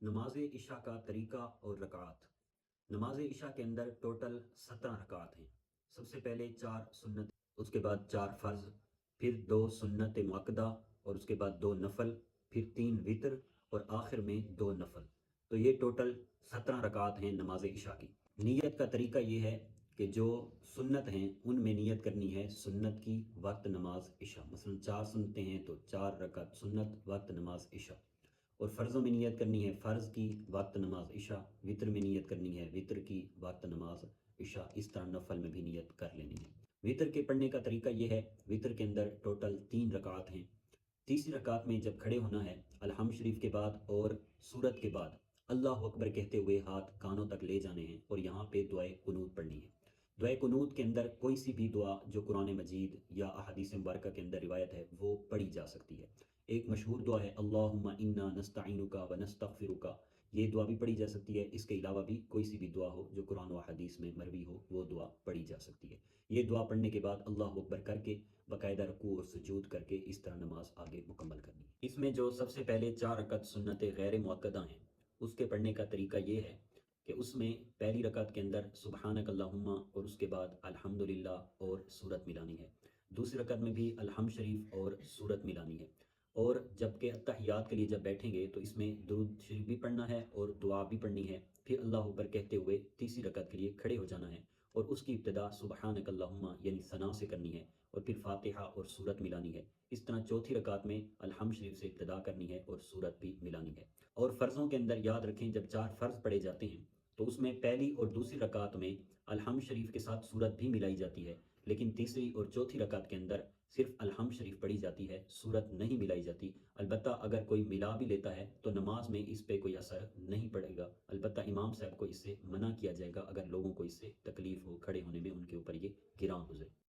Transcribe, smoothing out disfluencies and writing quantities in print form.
نماز عشاء کا طریقہ اور رکعات۔ نماز عشاء کے اندر ٹوٹل 17 رکعات ہیں۔ سب سے پہلے 4 سنت، اس کے بعد 4 فرض، پھر 2 سنت مؤکدہ، اور اس کے بعد 2 نفل، پھر 3 وتر، اور آخر میں 2 نفل۔ تو یہ ٹوٹل 17 رکعات ہیں نماز عشاء کی۔ نیت کا طریقہ یہ ہے کہ جو سنت ہیں ان میں نیت کرنی ہے سنت کی وقت نماز عشاء، مثلا 4 سنتیں ہیں تو 4 رکعت سنت وقت نماز عشاء، اور فرضوں میں نیت کرنی ہے فرض کی وقت نماز عشاء، وطر میں نیت کرنی ہے وطر کی وقت نماز عشاء، اس طرح نفل میں بھی نیت کر لینی ہے۔ وطر کے پڑھنے کا طریقہ یہ ہے، وطر کے اندر ٹوٹل 3 رکعات ہیں۔ تیسری رکعت میں جب کھڑے ہونا ہے، الحمد شریف کے بعد اور سورت کے بعد اللہ اکبر کہتے ہوئے ہاتھ کانوں تک لے جانے ہیں، اور یہاں پہ دعائے قنوت پڑھنی ہے۔ دعائے قنوت کے اندر کوئی سی بھی دعا جو قرآن مجید یا احادیث مبارکہ کے اندر روایت ہے وہ پڑھی جا سکتی ہے۔ ایک مشہور دعا ہے اللہم انا نستعینک و نستغفرک، یہ دعا بھی پڑھی جا سکتی ہے۔ اس کے علاوہ بھی کوئی سی بھی دعا ہو جو قرآن و حدیث میں مروی ہو وہ دعا پڑھی جا سکتی ہے۔ یہ دعا پڑھنے کے بعد اللہ اکبر کر کے باقاعدہ رکوع اور سجود کر کے اس طرح نماز آگے مکمل کرنی ہے۔ اس میں جو سب سے پہلے 4 رکعت سنت غیر مؤکدہ ہیں اس کے پڑھنے کا طریقہ یہ ہے کہ اس میں پہلی رکعت کے اندر سبحانک اللہم اور اس کے بعد الحمدللہ اور سورت ملانی ہے۔ دوسری رکعت میں بھی الحمد شریف اور سورت ملانی ہے، اور جب کہ اتحیات کے لیے جب بیٹھیں گے تو اس میں درود شریف بھی پڑھنا ہے اور دعا بھی پڑھنی ہے۔ پھر اللہ اکبر کہتے ہوئے تیسری رکعت کے لیے کھڑے ہو جانا ہے، اور اس کی ابتدا سبحانک اللہم یعنی ثنا سے کرنی ہے، اور پھر فاتحہ اور سورت ملانی ہے۔ اس طرح چوتھی رکعت میں الحمد شریف سے ابتدا کرنی ہے اور سورت بھی ملانی ہے۔ اور فرضوں کے اندر یاد رکھیں جب 4 فرض پڑھے جاتے ہیں تو اس میں پہلی اور دوسری رکعت میں الحمد شریف کے ساتھ سورت بھی ملائی جاتی ہے، لیکن تیسری اور چوتھی رکعت کے اندر صرف الحمد شریف پڑھی جاتی ہے، سورت نہیں ملائی جاتی۔ البتہ اگر کوئی ملا بھی لیتا ہے تو نماز میں اس پہ کوئی اثر نہیں پڑے گا، البتہ امام صاحب کو اس سے منع کیا جائے گا اگر لوگوں کو اس سے تکلیف ہو، کھڑے ہونے میں ان کے اوپر یہ گراں گزرے۔